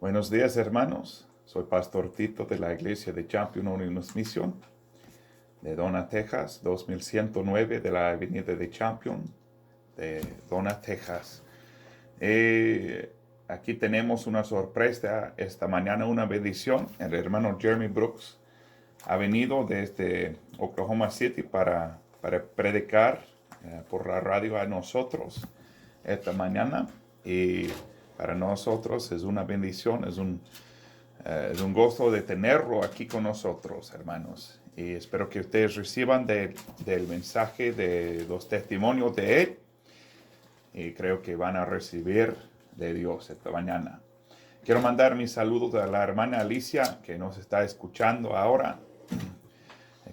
Buenos días, hermanos. Soy Pastor Tito de la Iglesia de Champion Holiness Mission de Donna, Texas, 2109 de la Avenida de Champion de Donna, Texas. Aquí tenemos una sorpresa esta mañana, una bendición. El hermano Jeremy Brooks ha venido desde Oklahoma City para predicar por la radio a nosotros esta mañana. Y para nosotros es una bendición, es un gozo de tenerlo aquí con nosotros, hermanos. Y espero que ustedes reciban del mensaje, de los testimonios de él. Y creo que van a recibir de Dios esta mañana. Quiero mandar mis saludos a la hermana Alicia, que nos está escuchando ahora,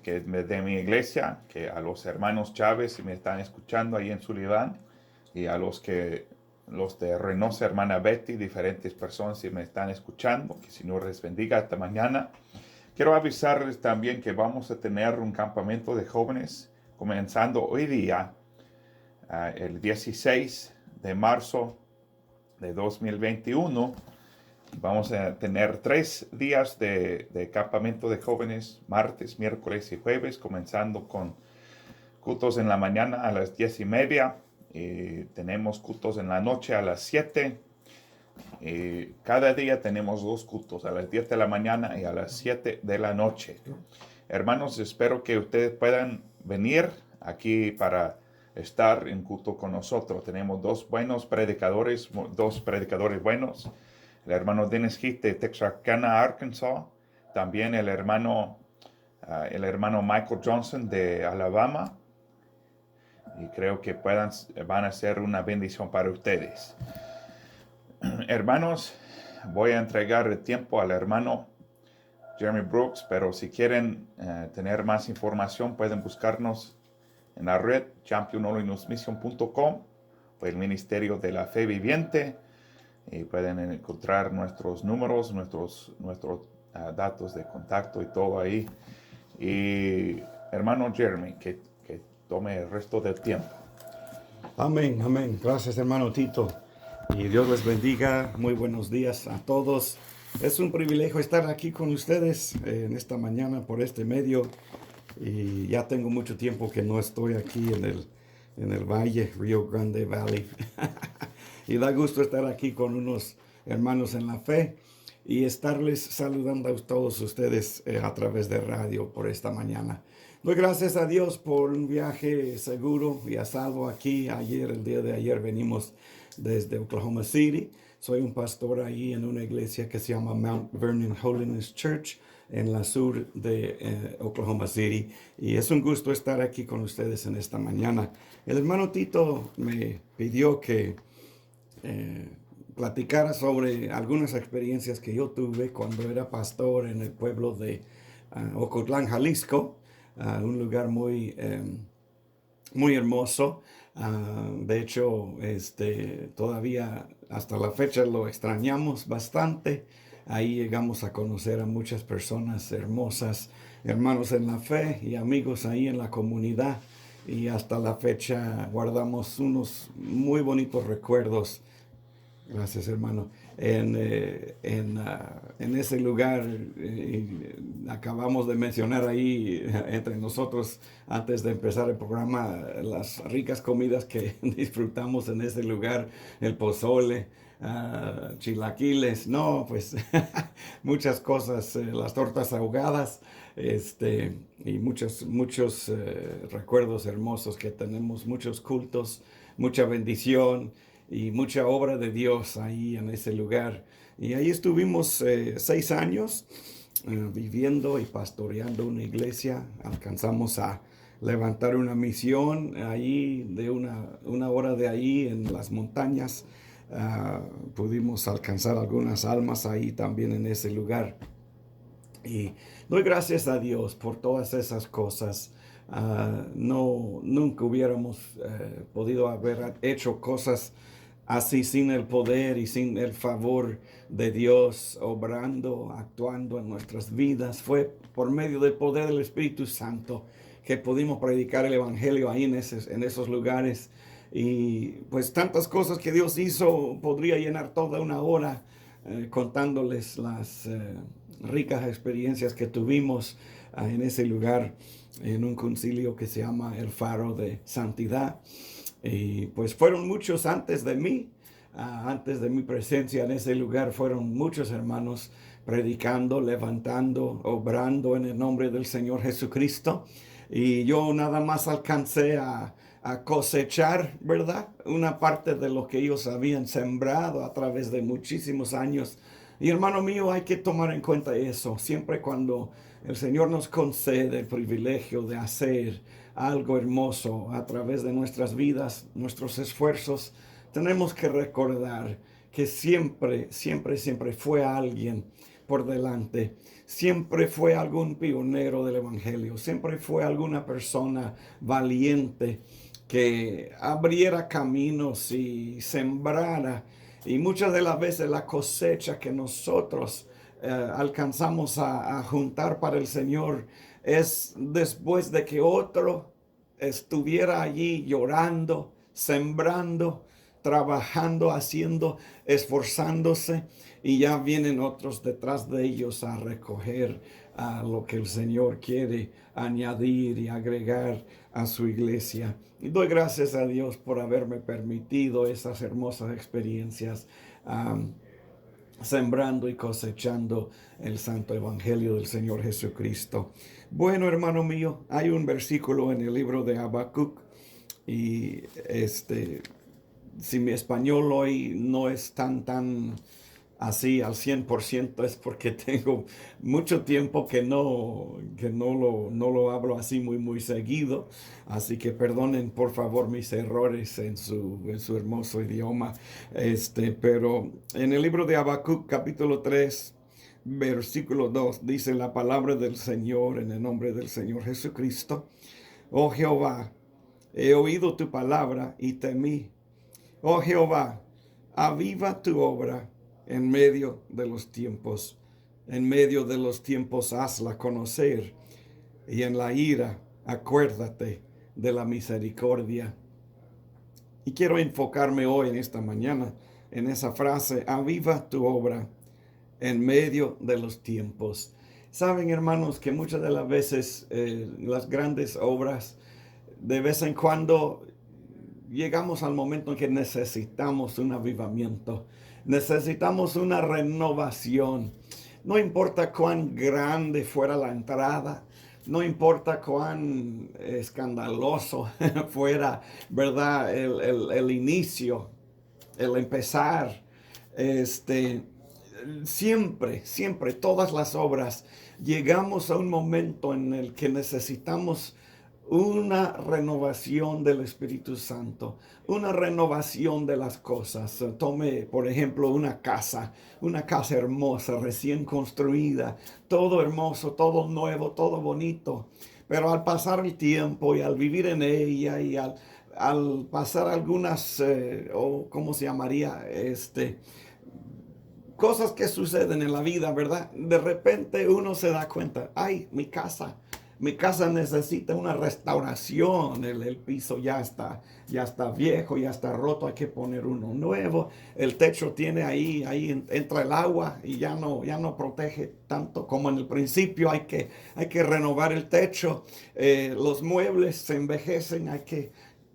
que es de mi iglesia, que a los hermanos Chávez, si me están escuchando ahí en Sullivan, y a los de Reynosa, hermana Betty, diferentes personas si me están escuchando, que el Señor les bendiga esta mañana. Quiero avisarles también que vamos a tener un campamento de jóvenes comenzando hoy día, el 16 de marzo de 2021. Vamos a tener 3 días de campamento de jóvenes, martes, miércoles y jueves, comenzando con cultos en la mañana a las 10:30. Tenemos cultos en la noche a las 7. Cada día tenemos 2 cultos, a las 10 de la mañana y a las 7 de la noche. Hermanos, espero que ustedes puedan venir aquí para estar en culto con nosotros. Tenemos 2 predicadores buenos. El hermano Dennis Heath de Texarkana, Arkansas. También el hermano Michael Johnson de Alabama. Y creo que van a ser una bendición para ustedes. Hermanos, voy a entregar el tiempo al hermano Jeremy Brooks, pero si quieren tener más información, pueden buscarnos en la red championholinessmission.com o el Ministerio de la Fe Viviente, y pueden encontrar nuestros números, nuestros datos de contacto y todo ahí. Y hermano Jeremy, que tome el resto del tiempo. Amén, amén. Gracias, hermano Tito. Y Dios les bendiga. Muy buenos días a todos. Es un privilegio estar aquí con ustedes en esta mañana por este medio. Y ya tengo mucho tiempo que no estoy aquí en el valle, Rio Grande Valley. Y da gusto estar aquí con unos hermanos en la fe y estarles saludando a todos ustedes a través de radio por esta mañana. Doy gracias a Dios por un viaje seguro y a salvo aquí. El día de ayer venimos desde Oklahoma City. Soy un pastor ahí en una iglesia que se llama Mount Vernon Holiness Church en la sur de Oklahoma City. Y es un gusto estar aquí con ustedes en esta mañana. El hermano Tito me pidió que platicara sobre algunas experiencias que yo tuve cuando era pastor en el pueblo de Ocotlán, Jalisco. Un lugar muy hermoso. De hecho, todavía hasta la fecha lo extrañamos bastante. Ahí llegamos a conocer a muchas personas hermosas, hermanos en la fe y amigos ahí en la comunidad. Y hasta la fecha guardamos unos muy bonitos recuerdos. Gracias, hermano. En ese lugar, acabamos de mencionar ahí entre nosotros, antes de empezar el programa, las ricas comidas que disfrutamos en ese lugar, el pozole, chilaquiles, no, pues muchas cosas, las tortas ahogadas, y muchos recuerdos hermosos que tenemos, muchos cultos, mucha bendición y mucha obra de Dios ahí en ese lugar. Y ahí estuvimos 6 años viviendo y pastoreando una iglesia. Alcanzamos a levantar una misión ahí de una hora de ahí en las montañas. Pudimos alcanzar algunas almas ahí también en ese lugar. Y doy gracias a Dios por todas esas cosas. Nunca hubiéramos podido haber hecho cosas así sin el poder y sin el favor de Dios obrando, actuando en nuestras vidas. Fue por medio del poder del Espíritu Santo que pudimos predicar el Evangelio ahí en esos lugares. Y pues tantas cosas que Dios hizo, podría llenar toda una hora contándoles las ricas experiencias que tuvimos en ese lugar, en un concilio que se llama el Faro de Santidad. Y pues fueron muchos antes de mí, antes de mi presencia en ese lugar, fueron muchos hermanos predicando, levantando, obrando en el nombre del Señor Jesucristo. Y yo nada más alcancé a cosechar, ¿verdad? Una parte de lo que ellos habían sembrado a través de muchísimos años. Y hermano mío, hay que tomar en cuenta eso. Siempre cuando el Señor nos concede el privilegio de hacer algo hermoso a través de nuestras vidas, nuestros esfuerzos, tenemos que recordar que siempre, siempre, siempre fue alguien por delante. Siempre fue algún pionero del Evangelio. Siempre fue alguna persona valiente que abriera caminos y sembrara. Y muchas de las veces la cosecha que nosotros alcanzamos a juntar para el Señor es después de que otro estuviera allí llorando, sembrando, trabajando, haciendo, esforzándose, y ya vienen otros detrás de ellos a recoger lo que el Señor quiere añadir y agregar a su iglesia. Y doy gracias a Dios por haberme permitido esas hermosas experiencias, sembrando y cosechando el santo evangelio del Señor Jesucristo. Bueno, hermano mío, hay un versículo en el libro de Habacuc, y si mi español hoy no es tan así al 100%, es porque tengo mucho tiempo que no lo hablo así muy seguido. Así que perdonen por favor mis errores en su hermoso idioma. Pero en el libro de Habacuc, capítulo 3, versículo 2, dice la palabra del Señor en el nombre del Señor Jesucristo. Oh Jehová, he oído tu palabra y temí. Oh Jehová, aviva tu obra en medio de los tiempos. En medio de los tiempos hazla conocer, y en la ira acuérdate de la misericordia. Y quiero enfocarme hoy en esta mañana en esa frase: aviva tu obra en medio de los tiempos. Saben, hermanos, que muchas de las veces las grandes obras, de vez en cuando llegamos al momento en que necesitamos un avivamiento, necesitamos una renovación. No importa cuán grande fuera la entrada, no importa cuán escandaloso fuera, ¿verdad? El inicio, el empezar, siempre, todas las obras, llegamos a un momento en el que necesitamos una renovación del Espíritu Santo, una renovación de las cosas. Tome, por ejemplo, una casa hermosa, recién construida, todo hermoso, todo nuevo, todo bonito. Pero al pasar el tiempo y al vivir en ella y al pasar algunas, ¿cómo se llamaría? Cosas que suceden en la vida, ¿verdad? De repente uno se da cuenta: ay, mi casa necesita una restauración. El piso ya está viejo, ya está roto, hay que poner uno nuevo. El techo tiene ahí entra el agua y ya no protege tanto como en el principio. Hay que renovar el techo. Los muebles se envejecen, hay que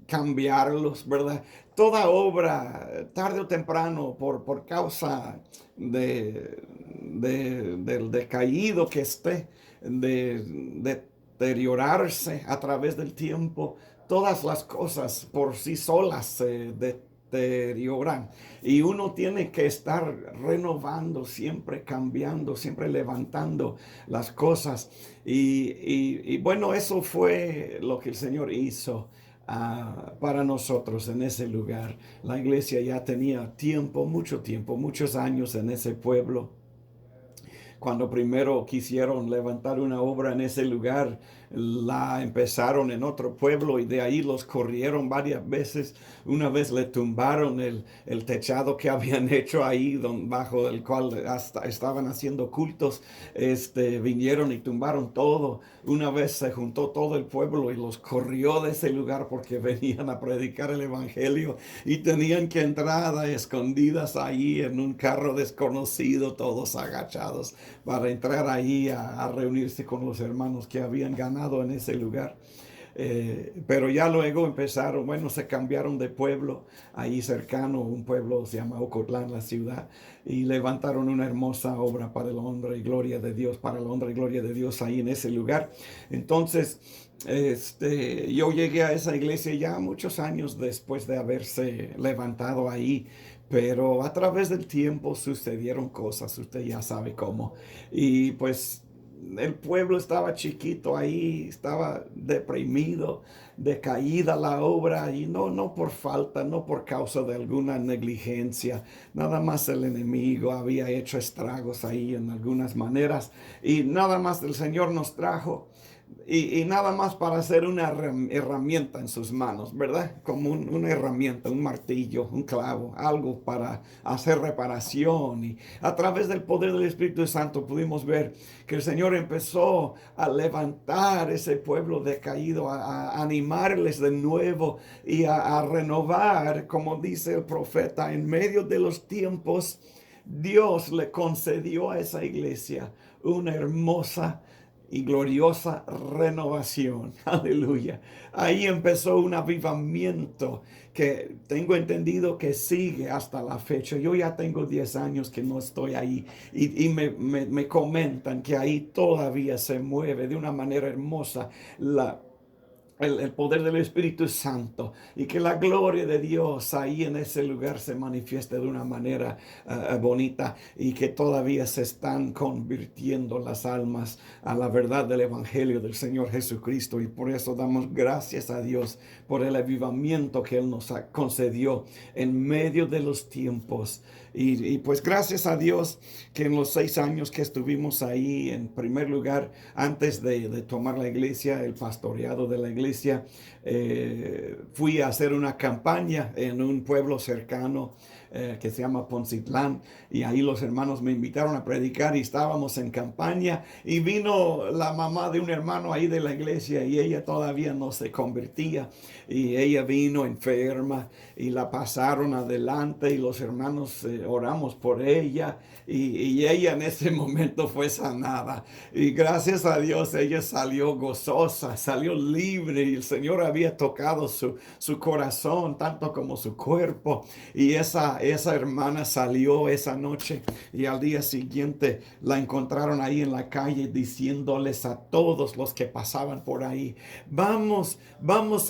cambiarlos, ¿verdad? Toda obra, tarde o temprano, por causa del decaído que esté, de deteriorarse a través del tiempo, todas las cosas por sí solas se deterioran, y uno tiene que estar renovando, siempre cambiando, siempre levantando las cosas. Y bueno, eso fue lo que el Señor hizo para nosotros en ese lugar. La iglesia ya tenía mucho tiempo, muchos años en ese pueblo. Cuando primero quisieron levantar una obra en ese lugar, la empezaron en otro pueblo y de ahí los corrieron varias veces. Una vez le tumbaron el techado que habían hecho ahí, bajo el cual hasta estaban haciendo cultos. Vinieron y tumbaron todo. Una vez se juntó todo el pueblo y los corrió de ese lugar porque venían a predicar el evangelio y tenían que entrar a escondidas ahí en un carro desconocido, todos agachados, para entrar ahí a reunirse con los hermanos que habían ganado en ese lugar. Pero ya luego empezaron, bueno, se cambiaron de pueblo, ahí cercano, un pueblo se llama Ocotlán, la ciudad, y levantaron una hermosa obra para la honra y gloria de Dios, para la honra y gloria de Dios ahí en ese lugar. Entonces, yo llegué a esa iglesia ya muchos años después de haberse levantado ahí, pero a través del tiempo sucedieron cosas, usted ya sabe cómo, y pues el pueblo estaba chiquito ahí, estaba deprimido, decaída la obra, y no por falta, no por causa de alguna negligencia, nada más el enemigo había hecho estragos ahí en algunas maneras, y nada más el Señor nos trajo. Y nada más para hacer una herramienta en sus manos, ¿verdad? Como una herramienta, un martillo, un clavo, algo para hacer reparación. Y a través del poder del Espíritu Santo pudimos ver que el Señor empezó a levantar ese pueblo decaído, a animarles de nuevo y a renovar, como dice el profeta, en medio de los tiempos. Dios le concedió a esa iglesia una hermosa y gloriosa renovación. Aleluya. Ahí empezó un avivamiento que tengo entendido que sigue hasta la fecha. Yo ya tengo 10 años que no estoy ahí y me comentan que ahí todavía se mueve de una manera hermosa el poder del Espíritu Santo, y que la gloria de Dios ahí en ese lugar se manifieste de una manera bonita, y que todavía se están convirtiendo las almas a la verdad del Evangelio del Señor Jesucristo, y por eso damos gracias a Dios por el avivamiento que Él nos concedió en medio de los tiempos. Y pues gracias a Dios que en los 6 años que estuvimos ahí, en primer lugar, antes de tomar la iglesia, el pastoreado de la iglesia, fui a hacer una campaña en un pueblo cercano que se llama Poncitlán, y ahí los hermanos me invitaron a predicar y estábamos en campaña, y vino la mamá de un hermano ahí de la iglesia y ella todavía no se convertía, y ella vino enferma y la pasaron adelante y los hermanos oramos por ella, y ella en ese momento fue sanada, y gracias a Dios ella salió gozosa, salió libre, y el Señor había tocado su corazón tanto como su cuerpo, y esa hermana salió esa noche, y al día siguiente la encontraron ahí en la calle diciéndoles a todos los que pasaban por ahí: vamos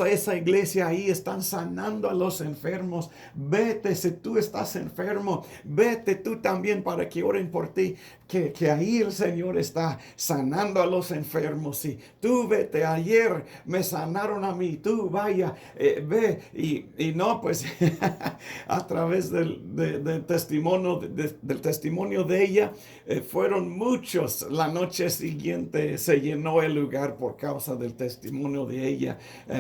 a esa iglesia, ahí están sanando a los enfermos, vete, si tú estás enfermo, vete tú también para que oren por ti, que ahí el Señor está sanando a los enfermos, y tú vete, ayer me sanaron a mí, tú vaya, ve, y no, pues a través del testimonio de ella, fueron muchos. La noche siguiente se llenó el lugar por causa del testimonio de ella,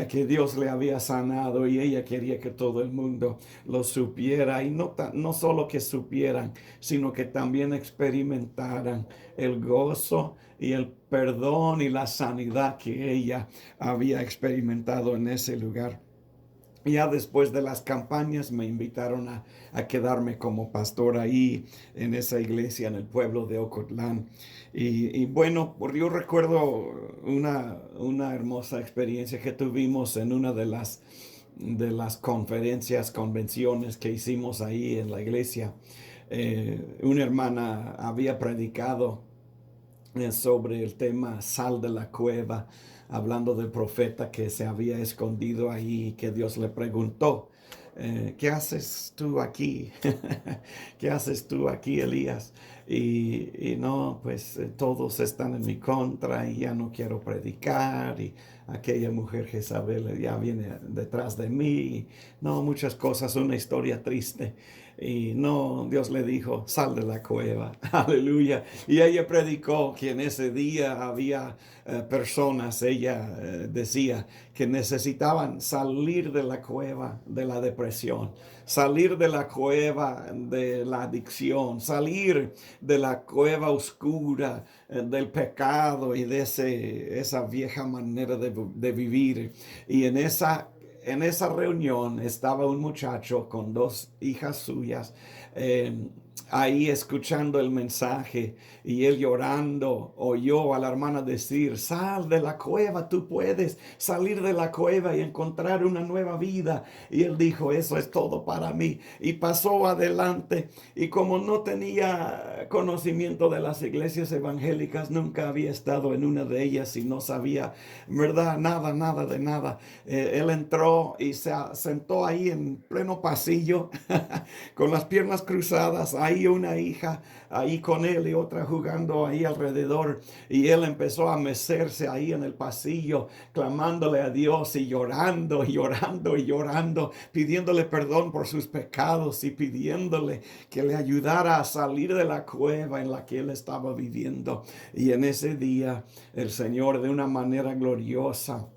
que Dios le había sanado, y ella quería que todo el mundo lo supiera, y no solo que supieran, sino que también experimentaran el gozo y el perdón y la sanidad que ella había experimentado en ese lugar. Ya después de las campañas me invitaron a quedarme como pastor ahí en esa iglesia en el pueblo de Ocotlán. Y bueno, yo recuerdo una hermosa experiencia que tuvimos en una de las convenciones que hicimos ahí en la iglesia. Una hermana había predicado sobre el tema Sal de la Cueva, hablando del profeta que se había escondido ahí, que Dios le preguntó: ¿qué haces tú aquí? ¿Qué haces tú aquí, Elías? Y no, pues todos están en mi contra y ya no quiero predicar, y aquella mujer Jezabel ya viene detrás de mí. No, muchas cosas, una historia triste. Y no, Dios le dijo, sal de la cueva. Aleluya. Y ella predicó que en ese día había personas, ella decía, que necesitaban salir de la cueva de la depresión, salir de la cueva de la adicción, salir de la cueva oscura del pecado y de esa vieja manera de vivir. Y en esa reunión estaba un muchacho con dos hijas suyas, eh, ahí escuchando el mensaje, y él llorando oyó a la hermana decir, sal de la cueva, tú puedes salir de la cueva y encontrar una nueva vida. Y él dijo, eso es todo para mí. Y pasó adelante, y como no tenía conocimiento de las iglesias evangélicas, nunca había estado en una de ellas y no sabía, ¿verdad? Nada de nada. Él entró y se sentó ahí en pleno pasillo con las piernas cruzadas, ahí una hija, ahí con él y otra jugando ahí alrededor. Y él empezó a mecerse ahí en el pasillo, clamándole a Dios y llorando, y llorando, y llorando, pidiéndole perdón por sus pecados y pidiéndole que le ayudara a salir de la cueva en la que él estaba viviendo. Y en ese día el Señor, de una manera gloriosa,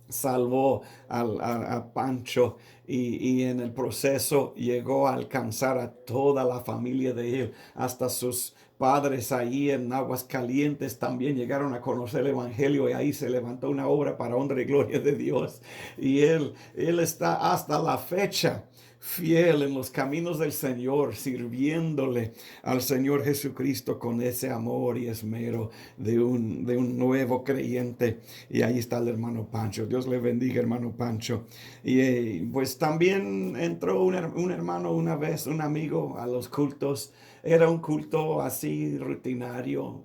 salvó a Pancho, y en el proceso llegó a alcanzar a toda la familia de él, hasta sus padres ahí en Aguascalientes también llegaron a conocer el evangelio, y ahí se levantó una obra para honra y gloria de Dios. Y él está hasta la fecha fiel en los caminos del Señor, sirviéndole al Señor Jesucristo con ese amor y esmero de un nuevo creyente. Y ahí está el hermano Pancho. Dios le bendiga, hermano Pancho. Y pues también entró un hermano una vez, un amigo, a los cultos. Era un culto así rutinario,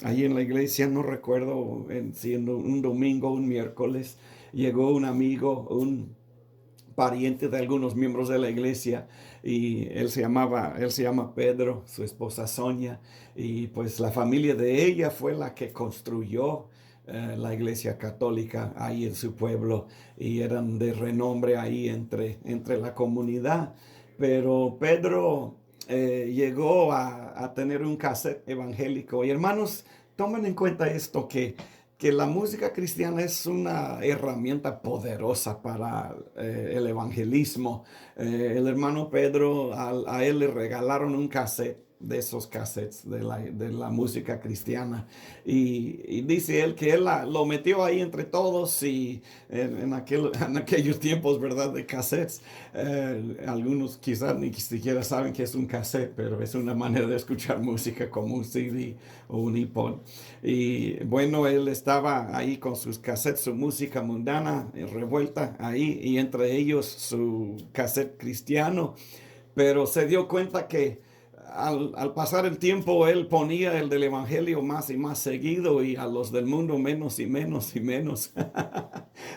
ahí en la iglesia, no recuerdo, siendo un domingo, un miércoles. Llegó un amigo, un pariente de algunos miembros de la iglesia, y él se llama Pedro, su esposa Sonia, y pues la familia de ella fue la que construyó la iglesia católica ahí en su pueblo, y eran de renombre ahí entre la comunidad. Pero Pedro llegó a tener un cassette evangélico. Y hermanos, tomen en cuenta esto, que la música cristiana es una herramienta poderosa para el evangelismo. El hermano Pedro, a él le regalaron un cassette, de esos cassettes de la música cristiana, y dice él que él lo metió ahí entre todos, y en aquellos tiempos, ¿verdad?, de cassettes, algunos quizás ni siquiera saben que es un cassette, pero es una manera de escuchar música como un CD o un iPod. Y bueno, él estaba ahí con sus cassettes, su música mundana revuelta ahí, y entre ellos su cassette cristiano. Pero se dio cuenta que al pasar el tiempo, él ponía el del evangelio más y más seguido, y a los del mundo menos y menos y menos.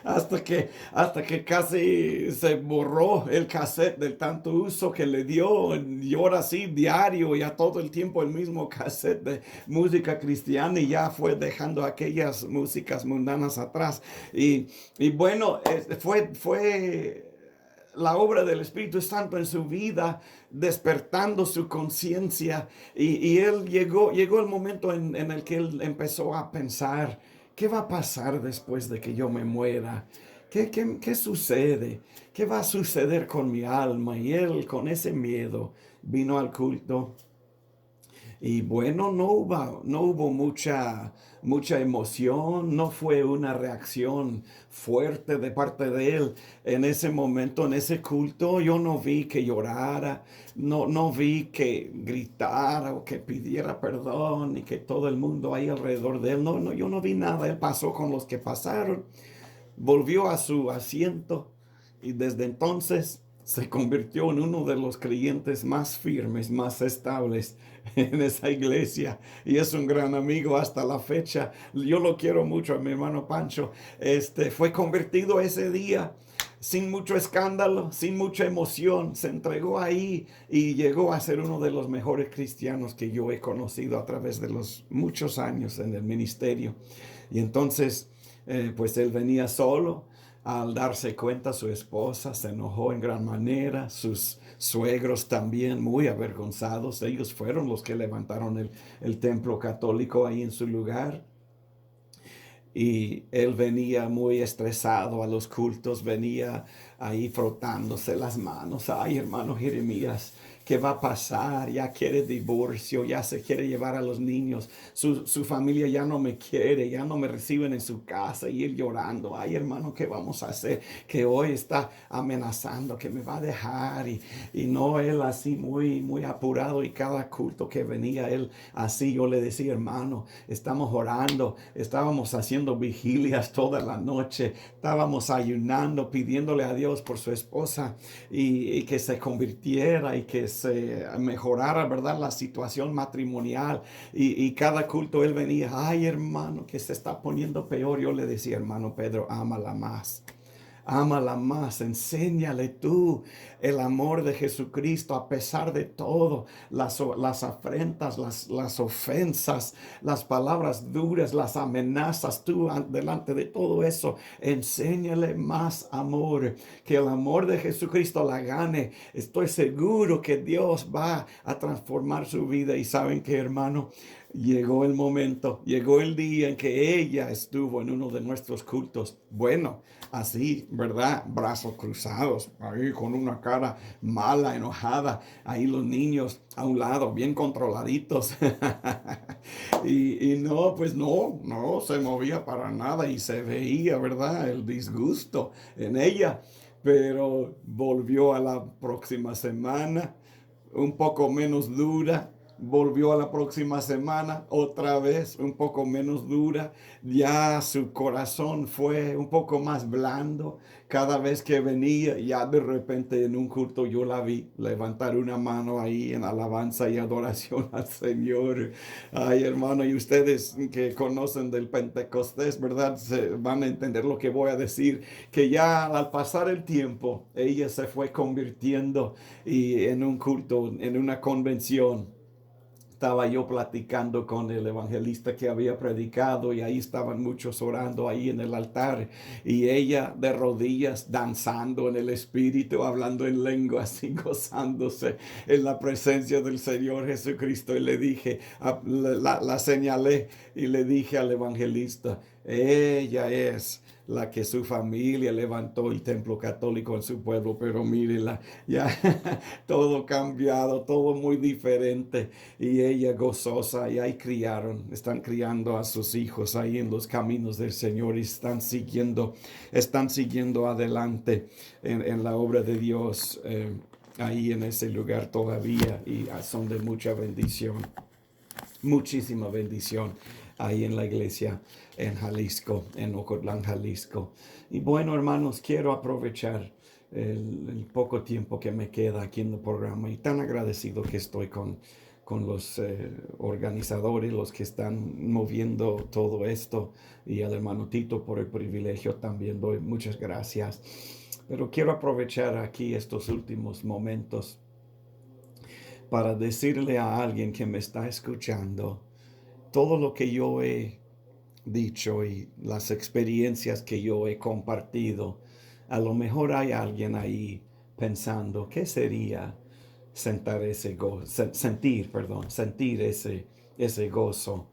hasta que casi se borró el cassette del tanto uso que le dio. Y ahora sí, diario, ya todo el tiempo el mismo cassette de música cristiana, y ya fue dejando aquellas músicas mundanas atrás. Y bueno, fue la obra del Espíritu Santo en su vida, despertando su conciencia, y él llegó el momento en el que él empezó a pensar, ¿qué va a pasar después de que yo me muera? ¿Qué sucede? ¿Qué va a suceder con mi alma? Y él, con ese miedo, vino al culto. Y bueno, no hubo mucha emoción, no fue una reacción fuerte de parte de él en ese momento, en ese culto. Yo no vi que llorara, no vi que gritara o que pidiera perdón, y que todo el mundo ahí alrededor de él. No, yo no vi nada. Él pasó con los que pasaron, volvió a su asiento, y desde entonces se convirtió en uno de los creyentes más firmes, más estables en esa iglesia, y es un gran amigo hasta la fecha. Yo lo quiero mucho a mi hermano Pancho. Fue convertido ese día, sin mucho escándalo, sin mucha emoción. Se entregó ahí y llegó a ser uno de los mejores cristianos que yo he conocido a través de los muchos años en el ministerio. Y entonces, pues él venía solo. Al darse cuenta, su esposa se enojó en gran manera, sus suegros también muy avergonzados. Ellos fueron los que levantaron el templo católico ahí en su lugar. Y él venía muy estresado a los cultos, venía ahí frotándose las manos. Ay, hermano Jeremías, ¿qué va a pasar? Ya quiere divorcio, ya se quiere llevar a los niños. Su familia ya no me quiere, ya no me reciben en su casa. Y él llorando. Ay, hermano, ¿qué vamos a hacer? Que hoy está amenazando que me va a dejar. Y no, él así muy, muy apurado. Y cada culto que venía él así, yo le decía, hermano, estamos orando, estábamos haciendo vigilias toda la noche, estábamos ayunando, pidiéndole a Dios por su esposa y que se convirtiera y que se mejorara, ¿verdad? La situación matrimonial. Y cada culto él venía, ay, hermano, que se está poniendo peor. Yo le decía, hermano Pedro, ámala más. Ámala más, enséñale tú el amor de Jesucristo a pesar de todo, las afrentas, las ofensas, las palabras duras, las amenazas, tú delante de todo eso, enséñale más amor, que el amor de Jesucristo la gane. Estoy seguro que Dios va a transformar su vida. Y saben que, hermano, llegó el momento, llegó el día en que ella estuvo en uno de nuestros cultos. Bueno, así, ¿verdad? Brazos cruzados, ahí con una cara mala, enojada. Ahí los niños a un lado, bien controladitos. y no, pues no se movía para nada y se veía, ¿verdad? El disgusto en ella. Pero volvió a la próxima semana, un poco menos dura. Volvió a la próxima semana, otra vez un poco menos dura. Ya su corazón fue un poco más blando. Cada vez que venía, ya de repente en un culto yo la vi levantar una mano ahí en alabanza y adoración al Señor. Ay, hermano, y ustedes que conocen del Pentecostés, ¿verdad? Se van a entender lo que voy a decir, que ya al pasar el tiempo, ella se fue convirtiendo y en un culto, en una convención. Estaba yo platicando con el evangelista que había predicado y ahí estaban muchos orando ahí en el altar y ella de rodillas danzando en el espíritu, hablando en lenguas y gozándose en la presencia del Señor Jesucristo. Y le dije, la señalé y le dije al evangelista, ella es la que su familia levantó el templo católico en su pueblo, pero mírela, ya todo cambiado, todo muy diferente. Y ella gozosa, y ahí están criando a sus hijos ahí en los caminos del Señor y están siguiendo adelante en la obra de Dios ahí en ese lugar todavía y son de mucha bendición, muchísima bendición ahí en la iglesia en Jalisco, en Ocotlán, Jalisco. Y bueno, hermanos, quiero aprovechar el poco tiempo que me queda aquí en el programa y tan agradecido que estoy con los organizadores, los que están moviendo todo esto, y al hermano Tito por el privilegio también doy muchas gracias. Pero quiero aprovechar aquí estos últimos momentos para decirle a alguien que me está escuchando todo lo que yo he dicho y las experiencias que yo he compartido. A lo mejor hay alguien ahí pensando, ¿qué sería sentir ese gozo?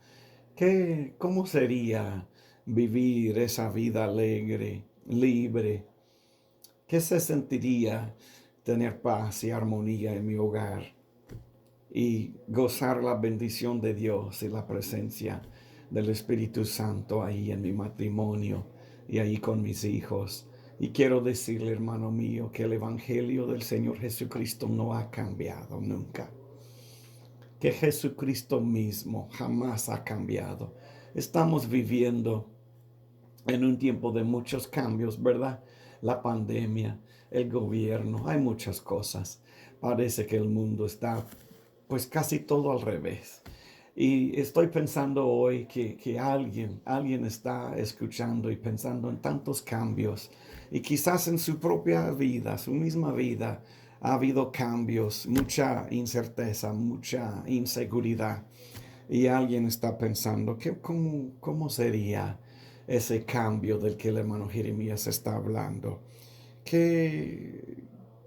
¿Cómo sería vivir esa vida alegre, libre? ¿Qué se sentiría tener paz y armonía en mi hogar y gozar la bendición de Dios y la presencia del Espíritu Santo ahí en mi matrimonio y ahí con mis hijos? Y quiero decirle, hermano mío, que el Evangelio del Señor Jesucristo no ha cambiado nunca. Que Jesucristo mismo jamás ha cambiado. Estamos viviendo en un tiempo de muchos cambios, ¿verdad? La pandemia, el gobierno, hay muchas cosas. Parece que el mundo está pues casi todo al revés. Y estoy pensando hoy que alguien está escuchando y pensando en tantos cambios. Y quizás en su propia vida, su misma vida, ha habido cambios, mucha incerteza, mucha inseguridad. Y alguien está pensando, ¿cómo sería ese cambio del que el hermano Jeremías está hablando? ¿Qué,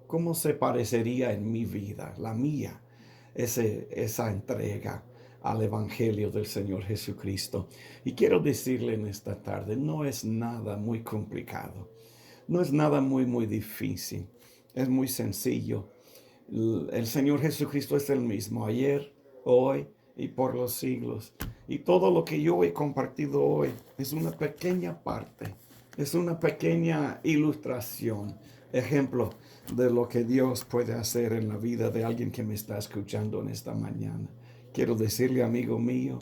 cómo se parecería en mi vida, la mía, esa entrega al Evangelio del Señor Jesucristo. Y quiero decirle en esta tarde, no es nada muy complicado, no es nada muy difícil, es muy sencillo. El Señor Jesucristo es el mismo ayer, hoy y por los siglos. Y todo lo que yo he compartido hoy es una pequeña parte, es una pequeña ilustración, ejemplo de lo que Dios puede hacer en la vida de alguien que me está escuchando en esta mañana. Quiero decirle, amigo mío,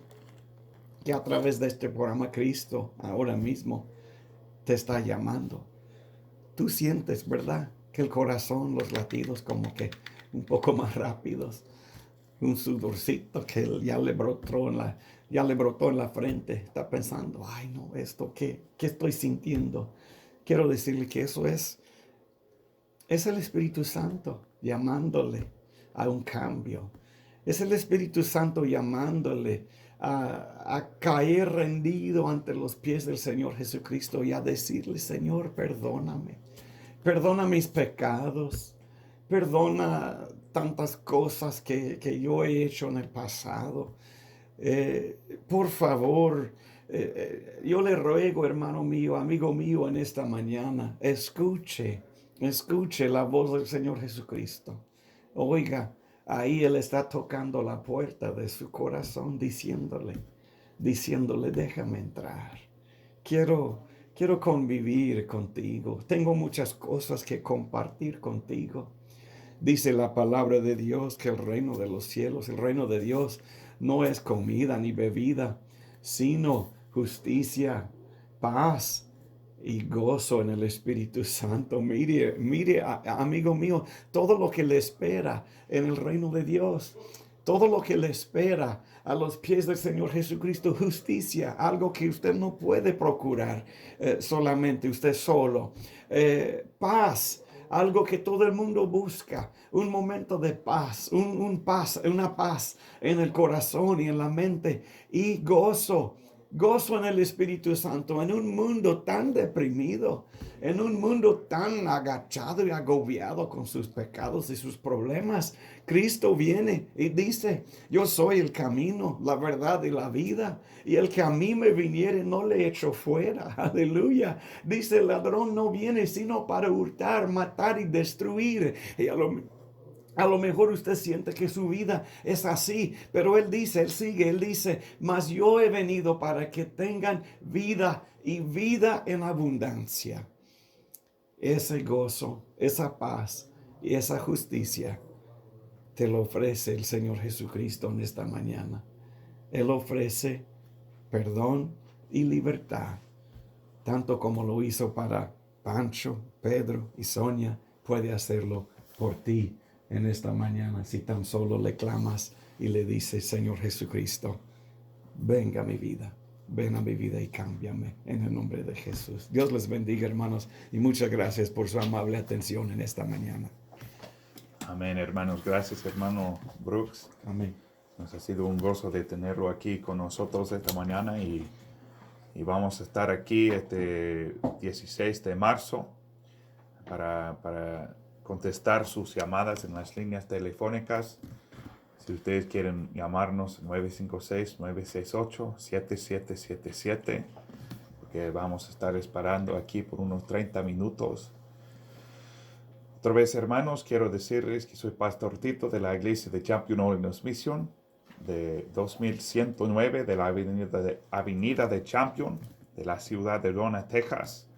que a través de este programa Cristo ahora mismo te está llamando. Tú sientes, ¿verdad? Que el corazón, los latidos como que un poco más rápidos. Un sudorcito que ya le brotó en la frente. Está pensando, ay no, esto, ¿qué estoy sintiendo? Quiero decirle que eso es el Espíritu Santo llamándole a un cambio. Es el Espíritu Santo llamándole a caer rendido ante los pies del Señor Jesucristo y a decirle, Señor, perdóname. Perdona mis pecados. Perdona tantas cosas que yo he hecho en el pasado. Por favor, yo le ruego, hermano mío, amigo mío, en esta mañana, escuche la voz del Señor Jesucristo. Oiga, ahí Él está tocando la puerta de su corazón, diciéndole, déjame entrar. Quiero convivir contigo. Tengo muchas cosas que compartir contigo. Dice la palabra de Dios que el reino de los cielos, el reino de Dios, no es comida ni bebida, sino justicia, paz y gozo en el Espíritu Santo. Mire, amigo mío, todo lo que le espera en el reino de Dios, todo lo que le espera a los pies del Señor Jesucristo, justicia, algo que usted no puede procurar solamente usted solo, paz, algo que todo el mundo busca, un momento de paz, una paz en el corazón y en la mente, y gozo en el Espíritu Santo en un mundo tan deprimido, en un mundo tan agachado y agobiado con sus pecados y sus problemas. Cristo viene y dice, yo soy el camino, la verdad y la vida, y el que a mí me viniere no le echo fuera. Aleluya. Dice, el ladrón no viene sino para hurtar, matar y destruir. Y a lo mejor usted siente que su vida es así, pero él dice, mas yo he venido para que tengan vida y vida en abundancia. Ese gozo, esa paz y esa justicia te lo ofrece el Señor Jesucristo en esta mañana. Él ofrece perdón y libertad, tanto como lo hizo para Pancho, Pedro y Sonia, puede hacerlo por ti en esta mañana, si tan solo le clamas y le dices, Señor Jesucristo, venga a mi vida, ven a mi vida y cámbiame en el nombre de Jesús. Dios les bendiga, hermanos, y muchas gracias por su amable atención en esta mañana. Amén, hermanos. Gracias, hermano Brooks. Amén. Nos ha sido un gozo de tenerlo aquí con nosotros esta mañana y vamos a estar aquí este 16 de marzo para contestar sus llamadas en las líneas telefónicas. Si ustedes quieren llamarnos, 956-968-7777, porque vamos a estar esperando aquí por unos 30 minutos. Otra vez, hermanos, quiero decirles que soy Pastor Tito de la Iglesia de Champion Holiness Mission, de 2109 de la Avenida de Champion, de la ciudad de Donna, Texas.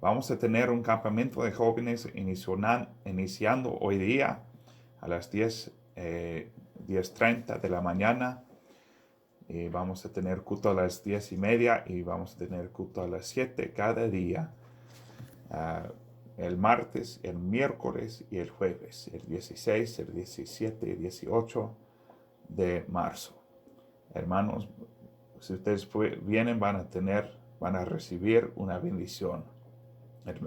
Vamos a tener un campamento de jóvenes iniciando hoy día a las 10:30 de la mañana. Y vamos a tener culto a las 10:30 y vamos a tener culto a las 7 cada día. El martes, el miércoles y el jueves, el 16, el 17 y 18 de marzo. Hermanos, si ustedes vienen van a recibir una bendición.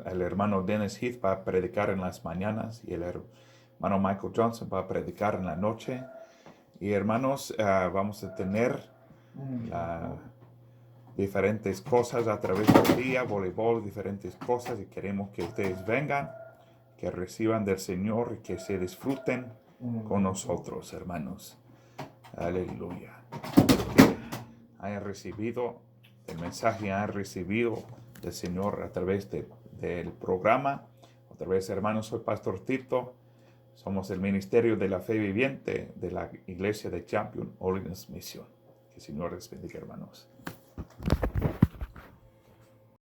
El hermano Dennis Heath va a predicar en las mañanas y el hermano Michael Johnson va a predicar en la noche. Y hermanos, vamos a tener diferentes cosas a través del día, voleibol, diferentes cosas, y queremos que ustedes vengan, que reciban del Señor y que se disfruten con nosotros, hermanos. Aleluya. Que hayan recibido el mensaje, hayan recibido del Señor a través del programa. Otra vez, hermanos, soy Pastor Tito. Somos el Ministerio de la Fe Viviente de la Iglesia de Champion Holiness Mission. Que el Señor les bendiga, hermanos.